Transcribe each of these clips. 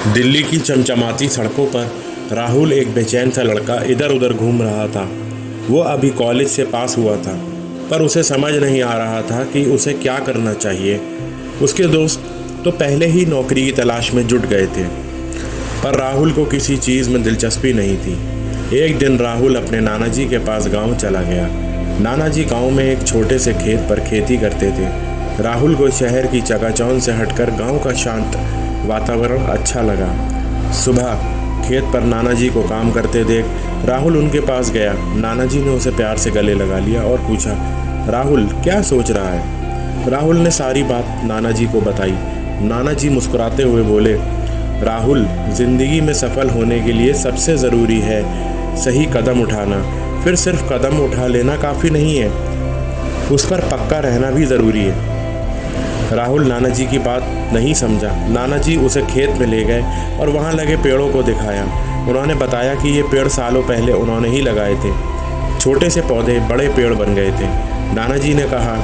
दिल्ली की चमचमाती सड़कों पर राहुल एक बेचैन सा लड़का इधर उधर घूम रहा था। वो अभी कॉलेज से पास हुआ था, पर उसे समझ नहीं आ रहा था कि उसे क्या करना चाहिए। उसके दोस्त तो पहले ही नौकरी की तलाश में जुट गए थे, पर राहुल को किसी चीज़ में दिलचस्पी नहीं थी। एक दिन राहुल अपने नाना जी के पास गांव चला गया। नाना जी गांव में एक छोटे से खेत पर खेती करते थे। राहुल को शहर की चकाचौंध से हटकर गांव का शांत वातावरण अच्छा लगा। सुबह खेत पर नाना जी को काम करते देख राहुल उनके पास गया। नाना जी ने उसे प्यार से गले लगा लिया और पूछा, राहुल क्या सोच रहा है? राहुल ने सारी बात नाना जी को बताई। नाना जी मुस्कुराते हुए बोले, राहुल, जिंदगी में सफल होने के लिए सबसे ज़रूरी है सही कदम उठाना। फिर सिर्फ कदम उठा लेना काफ़ी नहीं है, उस पर पक्का रहना भी ज़रूरी है। राहुल नाना जी की बात नहीं समझा। नाना जी उसे खेत में ले गए और वहाँ लगे पेड़ों को दिखाया। उन्होंने बताया कि ये पेड़ सालों पहले उन्होंने ही लगाए थे। छोटे से पौधे बड़े पेड़ बन गए थे। नाना जी ने कहा,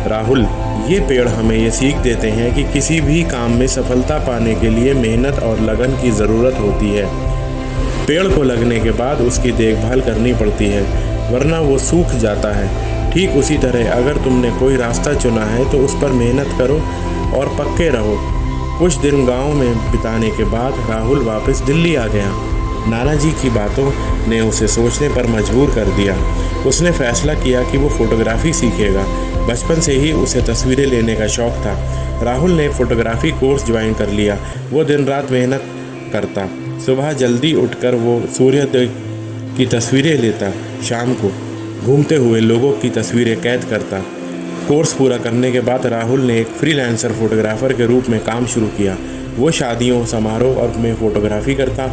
राहुल, ये पेड़ हमें ये सीख देते हैं कि किसी भी काम में सफलता पाने के लिए मेहनत और लगन की ज़रूरत होती है। पेड़ को लगने के बाद उसकी देखभाल करनी पड़ती है, वरना वो सूख जाता है। ठीक उसी तरह अगर तुमने कोई रास्ता चुना है तो उस पर मेहनत करो और पक्के रहो। कुछ दिन गांव में बिताने के बाद राहुल वापस दिल्ली आ गया। नाना जी की बातों ने उसे सोचने पर मजबूर कर दिया। उसने फैसला किया कि वो फोटोग्राफी सीखेगा। बचपन से ही उसे तस्वीरें लेने का शौक़ था। राहुल ने फोटोग्राफी कोर्स ज्वाइन कर लिया। वो दिन रात मेहनत करता। सुबह जल्दी उठकर वो सूर्योदय की तस्वीरें लेता, शाम को घूमते हुए लोगों की तस्वीरें कैद करता। कोर्स पूरा करने के बाद राहुल ने एक फ्रीलांसर फोटोग्राफर के रूप में काम शुरू किया। वो शादियों, समारोह और में फ़ोटोग्राफी करता।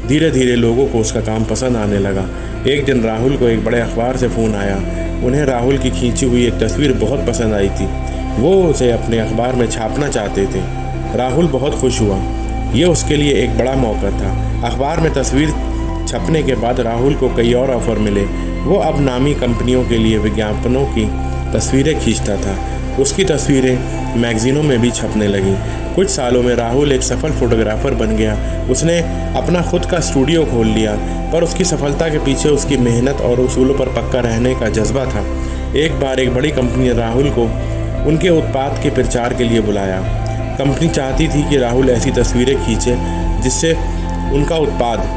धीरे धीरे लोगों को उसका काम पसंद आने लगा। एक दिन राहुल को एक बड़े अखबार से फ़ोन आया। उन्हें राहुल की खींची हुई एक तस्वीर बहुत पसंद आई थी। वो उसे अपने अखबार में छापना चाहते थे। राहुल बहुत खुश हुआ। ये उसके लिए एक बड़ा मौका था। अखबार में तस्वीर छपने के बाद राहुल को कई और ऑफ़र मिले। वो अब नामी कंपनियों के लिए विज्ञापनों की तस्वीरें खींचता था। उसकी तस्वीरें मैगज़ीनों में भी छपने लगीं। कुछ सालों में राहुल एक सफल फोटोग्राफर बन गया। उसने अपना खुद का स्टूडियो खोल लिया, पर उसकी सफलता के पीछे उसकी मेहनत और उसूलों पर पक्का रहने का जज्बा था। एक बार एक बड़ी कंपनी ने राहुल को उनके उत्पाद के प्रचार के लिए बुलाया। कंपनी चाहती थी कि राहुल ऐसी तस्वीरें खींचे जिससे उनका उत्पाद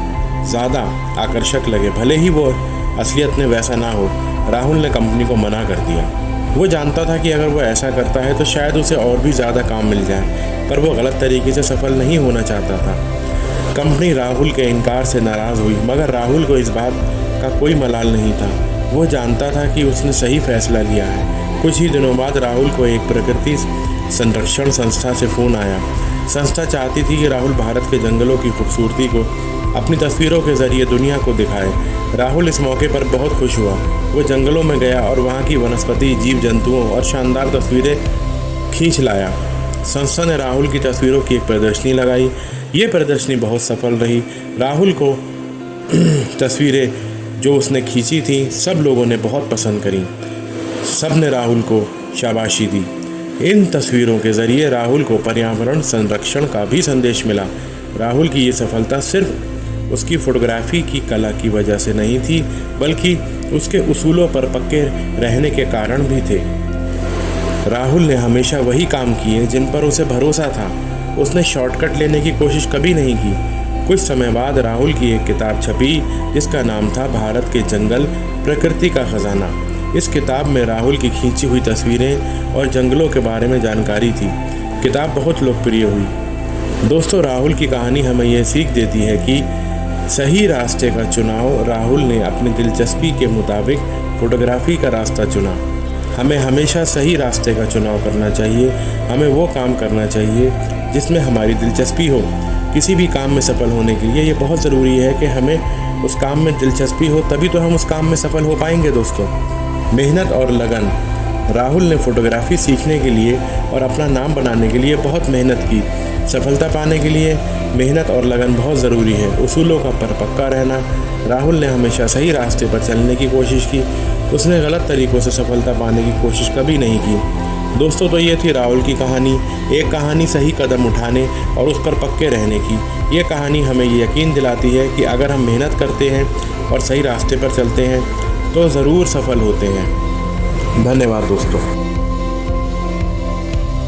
ज़्यादा आकर्षक लगे, भले ही वो असलियत में वैसा ना हो। राहुल ने कंपनी को मना कर दिया। वो जानता था कि अगर वो ऐसा करता है तो शायद उसे और भी ज़्यादा काम मिल जाए, पर वो गलत तरीके से सफल नहीं होना चाहता था। कंपनी राहुल के इनकार से नाराज़ हुई, मगर राहुल को इस बात का कोई मलाल नहीं था। वो जानता था कि उसने सही फैसला लिया है। कुछ ही दिनों बाद राहुल को एक प्रकृति संरक्षण संस्था से फ़ोन आया। संस्था चाहती थी कि राहुल भारत के जंगलों की खूबसूरती को अपनी तस्वीरों के ज़रिए दुनिया को दिखाए। राहुल इस मौके पर बहुत खुश हुआ। वो जंगलों में गया और वहाँ की वनस्पति, जीव जंतुओं और शानदार तस्वीरें खींच लाया। संस्था ने राहुल की तस्वीरों की एक प्रदर्शनी लगाई। ये प्रदर्शनी बहुत सफल रही। राहुल को तस्वीरें जो उसने खींची थी सब लोगों ने बहुत पसंद करी। सब ने राहुल को शाबाशी दी। इन तस्वीरों के ज़रिए राहुल को पर्यावरण संरक्षण का भी संदेश मिला। राहुल की ये सफलता सिर्फ उसकी फ़ोटोग्राफी की कला की वजह से नहीं थी, बल्कि उसके उसूलों पर पक्के रहने के कारण भी थे। राहुल ने हमेशा वही काम किए जिन पर उसे भरोसा था। उसने शॉर्टकट लेने की कोशिश कभी नहीं की। कुछ समय बाद राहुल की एक किताब छपी जिसका नाम था भारत के जंगल, प्रकृति का खजाना। इस किताब में राहुल की खींची हुई तस्वीरें और जंगलों के बारे में जानकारी थी। किताब बहुत लोकप्रिय हुई। दोस्तों, राहुल की कहानी हमें यह सीख देती है कि सही रास्ते का चुनाव। राहुल ने अपनी दिलचस्पी के मुताबिक फोटोग्राफी का रास्ता चुना। हमें हमेशा सही रास्ते का चुनाव करना चाहिए। हमें वो काम करना चाहिए जिसमें हमारी दिलचस्पी हो। किसी भी काम में सफल होने के लिए ये बहुत ज़रूरी है कि हमें उस काम में दिलचस्पी हो, तभी तो हम उस काम में सफल हो पाएंगे। दोस्तों, मेहनत और लगन। राहुल ने फ़ोटोग्राफी सीखने के लिए और अपना नाम बनाने के लिए बहुत मेहनत की। सफलता पाने के लिए मेहनत और लगन बहुत ज़रूरी है। उसूलों का पर पक्का रहना। राहुल ने हमेशा सही रास्ते पर चलने की कोशिश की। उसने गलत तरीक़ों से सफलता पाने की कोशिश कभी नहीं की। दोस्तों, तो ये थी राहुल की कहानी। एक कहानी सही कदम उठाने और उस पर पक्के रहने की। ये कहानी हमें ये यकीन दिलाती है कि अगर हम मेहनत करते हैं और सही रास्ते पर चलते हैं तो ज़रूर सफल होते हैं। धन्यवाद दोस्तों।